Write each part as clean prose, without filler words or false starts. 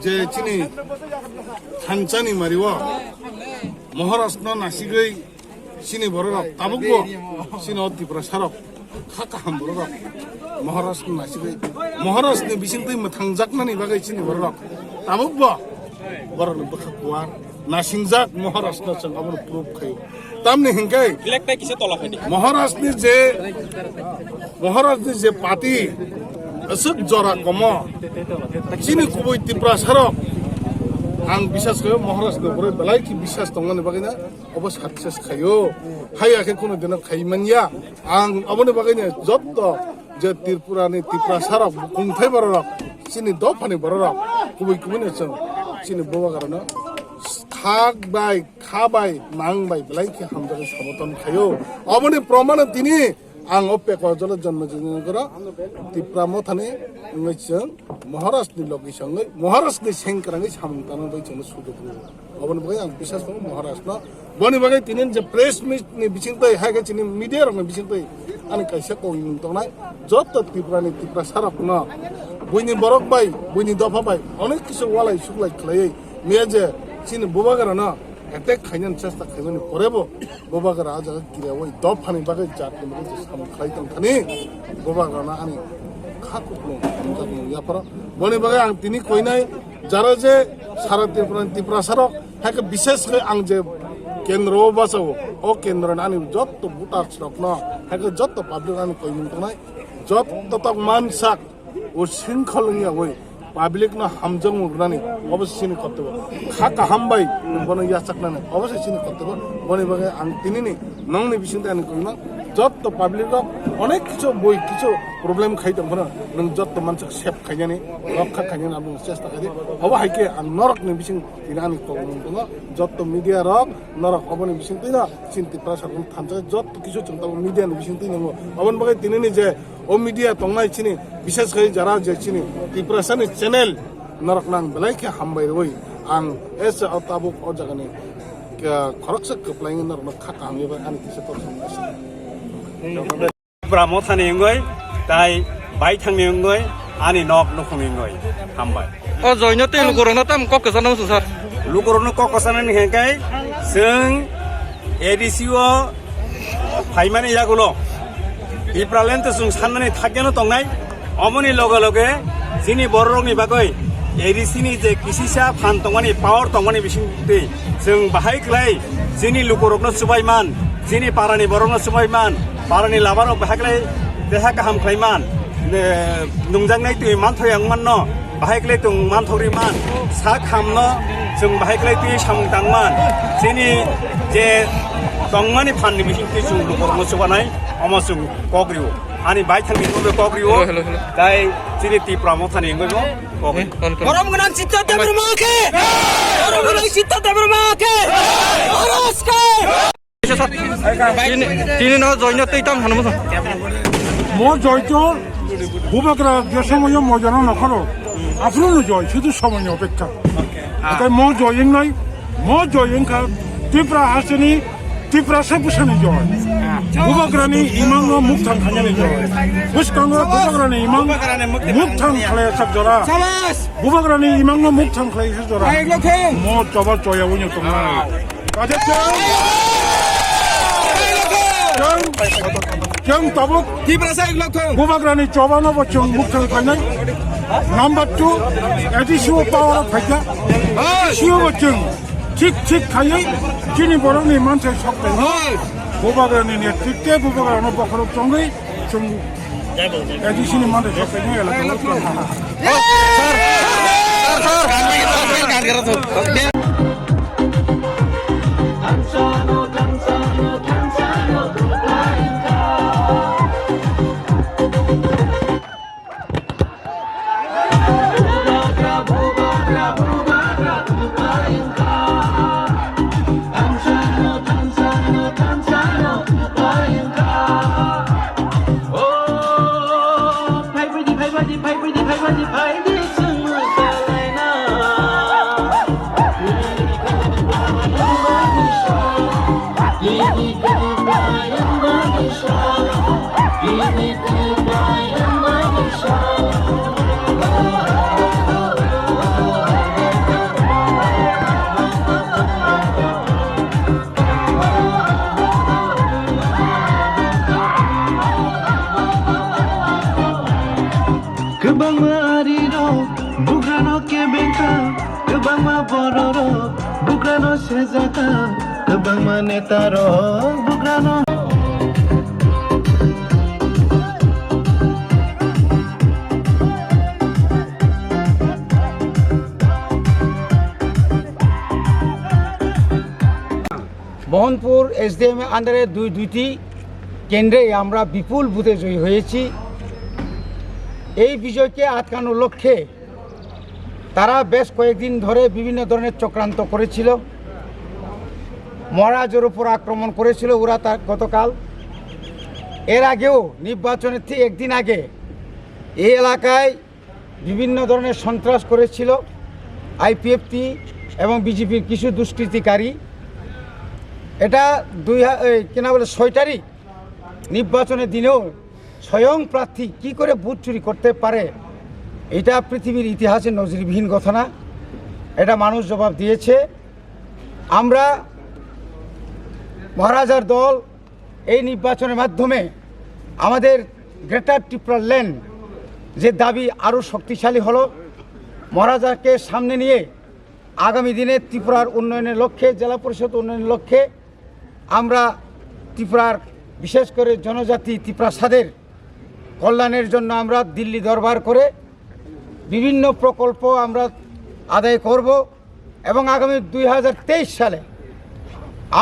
যে চিনি থানচানি মারিব মহারাষ্ট্র নাসিগৈ চিনি বড়রক তাবুক চিনি ত্রিপুরা সারক খাকা হাম বড়রক মহারাষ্ট্র নাসিগৈ মহারাষ্ট্র বিসিন্তই থাংজাকনানি বাগै চিনি বড়রক তাবুক বড়ন বখাকুয়ার নাসিংজাক মহারাষ্ট্র চং আমর প্রুফ খায় তামনি হিংকাই মহারাষ্ট্র যে পার্টি असुक जरा कम चिनी कुबई त्रिपुरा सारक आं विश्वास खायो महाराष्ट्र बरे बेलाय कि विश्वास दंगनि बागैना अब सक्सेस खायो हायाखै कुनो दिन खाइमानिया आं अबनि बागैना जत्त जे त्रिपुरानि त्रिपुरा सारक खुंथाय बरक चिनी दफानि बरक कुबई कुबैनो जों चिनी बवागारनो खाबाय खाबाय नांबाय बेलाय कि हामजागै समर्थन खायो अबनि प्रमाण तिनी आं अपेक जल जन्म जन त्रिपुरा मथाने महाराष्ट्र लोकेशन महाराष्ट्र सेंक्रांगे सामंताना बैचन सुजुग अबन बगै आं विश्वास खालामो महाराष्ट्र बनि बगै तिनि जे प्रेस मिटनि बिथिंतै हागे चिनि मीडिया रंनि बिथिंतै आनि कायसा कइं तंनाय जत त्रिपुरानि त्रिपुरा सारकन बयनि बरक बाय बयनि दफा बाय अनेक किसु वालाय सुगलाय खलायै मिया जे चिनि बबागाराना एटेक खायन चेष्टा खायनि परेबो बबागारा आज किरावै दफानि बागै जातनि बागै साम खायतन थानि बबागाराना आनि खाकुक्लो याफारा बनि बागै आं तिनि कइनाय जारा जे सारा त्रिपुरा सारक हाके विशेष आं जे केन्द्र बसाव ओ केन्द्र आनि जत बुटार सरकन हाके जत पाब्लिक आनि कइनि तनाय जत तक मानसाक ओ सिंखलनिया वै पाब्लिक न हामजों उड़नानी अवश्य सिनी कर्तव्य खाका हामबाय बन याचकनानै अवश्य सिनी कर्तव्य बनि बगे आं तिनिनि नंनि बिसिंते आनि कइना जत पाब्लिक अनेक किछु बय किछु प्रब्लेम खाइदों भन नों जत मानसिक सेफ खायनानै रक्षा खायनानै आं चेष्टा खायदि अब हाइके आं नरकनि बिसिं तिनि आनि कइना जत मिडिया रक नरक अबनि बिसिं तिना चिन्ति प्रसारन थानजा जत किछु चंता मिडियानि बिसिं तिनि अबन बगे तिनिनि जे ओ मिडिया तंनाय चिनि विशेष गरी जारा जे चिनि त्रिपुरासानि चैनल नरकनां बेलायके हामबाय रय आं एस अताबुक अ जागानि खरकसे कप्लायनि नरक खाका हामबाय आनि किसे तसंगासिनो ब्राह्मण थाने गय ताई बाय थांने गय आनि नक नखुनि गय हामबाय अ जयनते लुगरनो ताम ककसानाव सर लुगरनो ककसानानि हेगाय जों एडिसिओ फाइमानि यागुलो इप्रालेन्ट जों साननानै थागेनो तंनाय अमनि लगे लगे जोंनि बर रंनि बागै एरिसिनि जे किसिसा फान तंमानि पावर तंमानि बिसिंति जों बाहायख्लाय जोंनि लुकरकनो सुबायमान जोंनि पारानि बरकनो सुबायमान पारानि लाबानो बाहायख्लाय देहा गाहाम ख्लायमान नुंजांनाय तुय मान थयांमान न बाहायख्लाय तुं मान थौरिमान सा खामनो जों बाहायख्लाय तुय सामदांमान जोंनि जे तंमानि फाननि बिसिंति जों लुकरकनो सुबानाय अमसुं कग्रिउ आनि बाय थांनिबो कग्रिउ दाय जोंनि त्रिपुरा मथानि इंगो गरम गोनां चित्त देब्रमाखे गरम गोनां चित्त देब्रमाखे महाराजके তিনি ন জয়ন তৈতাম হানো মতো মো জয়ত বুবাকরা যে সময় মজানো নখরো আপনারও জয় শুধু সময় অপেক্ষা তাই মো জয়িং নয় মো জয়িং খা ত্রিপুরা হাসিনি ত্রিপুরা সাপুসানি জয় বুবাকরানি ইমাং মুখ থাং খানি জয় বুসকাঙ্গ বুবাকরানি ইমাং মুখ থাং খালায় সাক জরা বুবাকরানি ইমাং মুখ থাং খালায় সাক জরা মো তবা জয়া উনি তোমরা কাজে Jeng tabuk di prasa iglokong bubagrani cobano bocong mukhang kanai. Number 2, additional power of Pekka. Sio bocong tik kayai kini borong ni mantai sokte. Bubagrani ni tikke bubagrani bakarok tongai chung additional mantai sokte ni ala. Kebang mariro, bukrano kebengka, kebang ma bororo, bukrano sezaka, kebang ma netaro, bukrano. Mohanpur SDM আন্ডারে দুইটি কেন্দ্রে আমরা বিপুল বুথে জয়ী হয়েছি। এই বিজয়কে আটকানোর লক্ষ্যে তারা বেশ কয়েকদিন ধরে বিভিন্ন ধরনের চক্রান্ত করেছিল, মহারাজের উপর আক্রমণ করেছিল ওরা তার গতকাল। এর আগেও নির্বাচনের ঠিক একদিন আগে এই এলাকায় বিভিন্ন ধরনের সন্ত্রাস করেছিল আইপিএফটি এবং বিজেপির কিছু দুষ্কৃতিকারী। এটা 6 তারিখ নির্বাচনের দিনেও স্বয়ং প্রার্থী কি করে বুথ চুরি করতে পারে, এটা পৃথিবীর ইতিহাসে নজিরবিহীন ঘটনা। এটা মানুষ জবাব দিয়েছে। আমরা মহারাজার দল এই নির্বাচনের মাধ্যমে আমাদের গ্রেটার ত্রিপুরা ল্যান্ড যে দাবি আরও শক্তিশালী হলো। মহারাজাকে সামনে নিয়ে আগামী দিনে ত্রিপুরার উন্নয়নের লক্ষ্যে, জেলা পরিষদ উন্নয়নের লক্ষ্যে আমরা ত্রিপুরার বিশেষ করে জনজাতি ত্রিপ্রাসাদের কল্যাণের জন্য আমরা দিল্লি দরবার করে বিভিন্ন প্রকল্প আমরা আদায় করব এবং আগামী 2023 সালে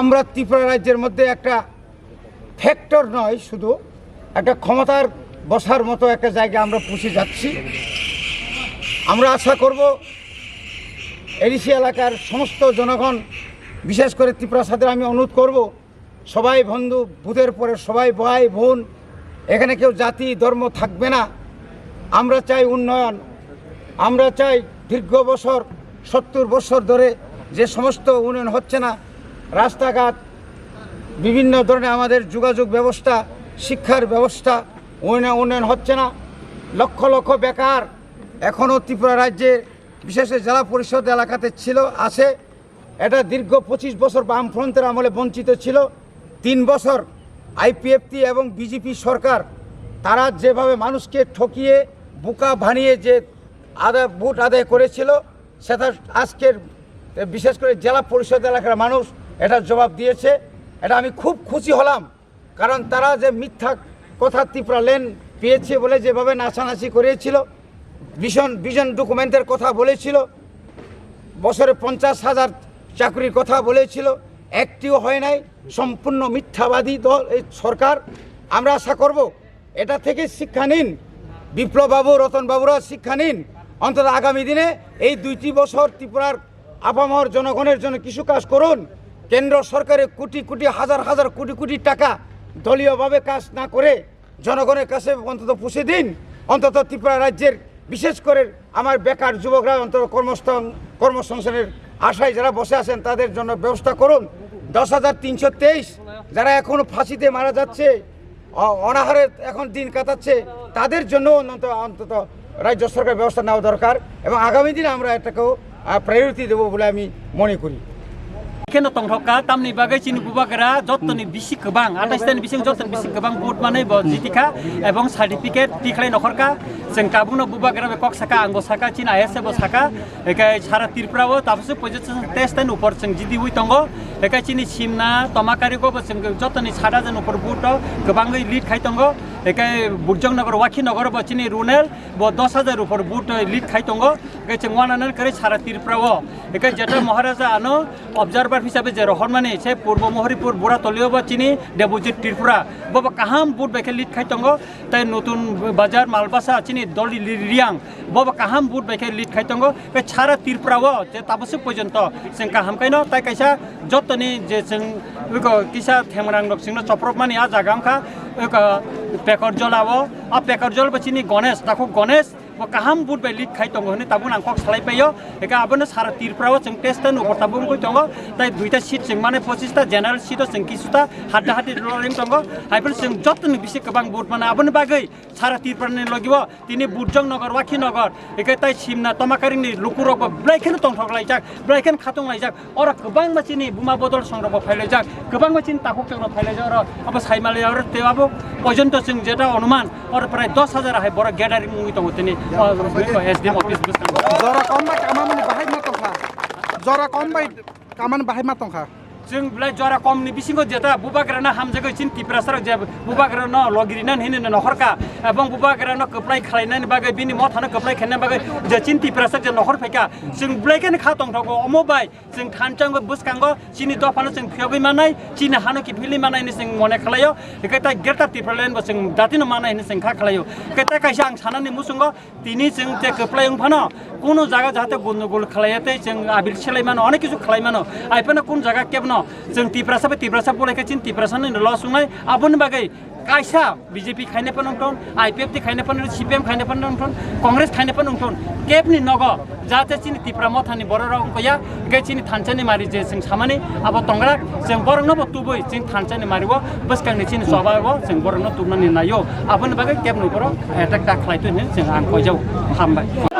আমরা ত্রিপুরা রাজ্যের মধ্যে একটা ফ্যাক্টর নয়, শুধু একটা ক্ষমতার বসার মতো একটা জায়গায় আমরা পৌঁছে যাচ্ছি। আমরা আশা করব এডিসি এলাকার সমস্ত জনগণ, বিশেষ করে ত্রিপ্রাসাদের আমি অনুরোধ করব সবাই বন্ধু, বুথের পরে সবাই ভাই বোন, এখানে কেউ জাতি ধর্ম থাকবে না। আমরা চাই উন্নয়ন, আমরা চাই দীর্ঘ বছর 70 বছর ধরে যে সমস্ত উন্নয়ন হচ্ছে না, রাস্তাঘাট, বিভিন্ন ধরনের আমাদের যোগাযোগ ব্যবস্থা, শিক্ষার ব্যবস্থা, উন্নয়ন হচ্ছে না। লক্ষ লক্ষ বেকার এখনও ত্রিপুরা রাজ্যে বিশেষ জেলা পরিষদ এলাকাতে আছে। এটা দীর্ঘ 25 বছর বামফ্রন্টের আমলে বঞ্চিত ছিল। 3 বছর আইপিএফটি এবং বিজেপি সরকার তারা যেভাবে মানুষকে ঠকিয়ে বোকা বানিয়ে যে ভোট আদায় করেছিল সেটা আজকের বিশেষ করে জেলা পরিষদ এলাকার মানুষ এটার জবাব দিয়েছে। এটা আমি খুব খুশি হলাম, কারণ তারা যে মিথ্যা কথা ত্রিপুরা লেন পেয়েছে বলে যেভাবে নাচানাচি করেছিল, ভিশন ডকুমেন্টের কথা বলেছিল, বছরে 50,000 চাকরির কথা বলেছিল, একটিও হয় নাই। সম্পূর্ণ মিথ্যাবাদী দল এই সরকার। আমরা আশা করব এটা থেকে শিক্ষা নিন, বিপ্লববাবু রতনবাবুরা শিক্ষা নিন। অন্তত আগামী দিনে এই 2টি বছর ত্রিপুরার আপামর জনগণের জন্য কিছু কাজ করুন। কেন্দ্র সরকারের কোটি কোটি হাজার হাজার কোটি কোটি টাকা দলীয়ভাবে কাজ না করে জনগণের কাছে অন্তত পৌঁছে দিন। অন্তত ত্রিপুরা রাজ্যের বিশেষ করে আমার বেকার যুবকরা অন্তত কর্মসংস্থানের আশায় যারা বসে আছেন তাদের জন্য ব্যবস্থা করুন। 10,323 যারা এখনও ফাঁসিতে মারা যাচ্ছে, অনাহারে এখন দিন কাটাচ্ছে, তাদের জন্য অন্তত রাজ্য সরকার ব্যবস্থা নেওয়া দরকার এবং আগামী দিনে আমরা এটাকেও প্রায়োরিটি দেবো বলে আমি মনে করি। কেন তংথকা তামনি বাগৈ চিনি বুবাগরা যতনি বিসি গোবাং 28 বিসি যতনি বিসি গোবাং বুট মানে জিতিকা এবং সার্টিফিকেট টিখাই নখরকা जों काबुनो बुबागरा बे कक साका आंगो साका चिन आइएस बो साका एकाय सारा तिरप्रावो तापसो पोजिसन टेस्ट एन ऊपर जों जिदि हुइ तंगो एकाय चिनि सिमना तमाकारिको बो जों जतनि सादा जन ऊपर बुट गोबाङै लिड खाइ तंगो एकाय बुटजंग नगर वाखि नगर बो चिनि रुनेल बो 10,000 ऊपर बुट लिड खाइ तंगो एकाय जों वानान करे सारा तिरप्रावो एकाय जेटा महाराजा आनो ऑब्जर्वर हिसाबै जे रहनमानि से पूर्व मोहरीपुर बुरा तलियो बो चिनि डेबुजिट त्रिपुरा बो काहाम बुट बेखे लिड खाइ तंगो ताइ नतुन बाजार मालबासा चिनि दलि लिरियां बबा काहाम बुट बेखे लिड खाइ तंगो बे सारा तिरप्रावो जे ताबसो पर्यन्त जों काहाम काइनो ताइ काइसा जतनि जे जों किसा थेमरां दक सिंनो चप्रकमानि आ जागामखा पेकर जलावो आ पेकर जल बचिनि गणेश ताखौ गणेश वो काहाम बुट बे लिड खाइ तंगो हने ताबुन आं कक सालाय पायो एका आबनो सारा तिरप्रावो जों टेस्ट न ऊपर ताबुन कइ तंगो ताइ दुइटा सीट जों माने 25 ता जनरल सीट जों किसुता हादा हादि रोलिं तंगो हाइफोर जों जतनि बिसे गोबां बुट माने आबनो बागै सारा तिरप्रानि लगिबो तिनि बुटजों नगर वाखि नगर एका ताइ सिमना तमाकारिनि लुकुरक ब्लाइखेन तंथगलायजाक ब्लाइखेन खातंलायजाक अर गोबां मासिनि बुमा बदल संरब फायलायजाक गोबां मासिनि ताखौ केनो फायलायजाक अर अब साइमाले अर तेवाबो पर्यन्त जों जेटा अनुमान अर प्राय 10,000 हाय बर ग्यादारिं मुइ तंगो तिनि एसडीएम ऑफिस जरा कम बाय कामान बाहाय मा तंखा जरा कम बाय कामान बाहाय मा तंखा जों ब्लाइ जरा कमनि बिसिङो जेता बुबाग्राना हामजगै चिन तिप्रासार जे बुबाग्राना लगिरिनान हिने नखरका एबं बुबाग्राना कप्लाइ खालायनानि बागै बिनि मथाना कप्लाइ खेनना बागै जे चिन तिप्रासार जे नखर फैका जों ब्लाइकेन खातंथगो अमबाय जों थानचांगो बुसकांगो चिनि दफानो जों फियगै मानाय चिनि हानो कि फिलि मानायनि जों मने खालायो एकाता गेटा तिप्रालेन बो जों दातिनो मानायनि जों खा खालायो एकाता कायसा आं सानानि मुसुंगो तिनि जों जे कप्लाइ उंफानो कोनो जागा जाहाते गन्दगोल खालायते जों आबिर सेलायमानो अनेक किछु खालायमानो आइफाना कोन जागा केबनो जों तिप्रासा बोलायखै चिन तिप्रासानि लसुंनाय आबुन बागै कायसा बीजेपी खाइने पनंटन आईपीएफ खाइने पन सीपीएम खाइने पनंटन कांग्रेस खाइने पनंटन केपनि नग जाते चिनि तिप्रा मथानि बरर अंकया गे चिनि थानचानि मारि जे जों सामानि अब तंगरा जों बरंनो बतुबै जों थानचानि मारिबो बसकांनि चिनि सबाबो जों बरंनो तुमनानि नायो आबुन बागै केपनि बर एटाक दा खालायतोनि जों आं कयजाव हामबाय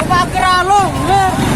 Bagra lo.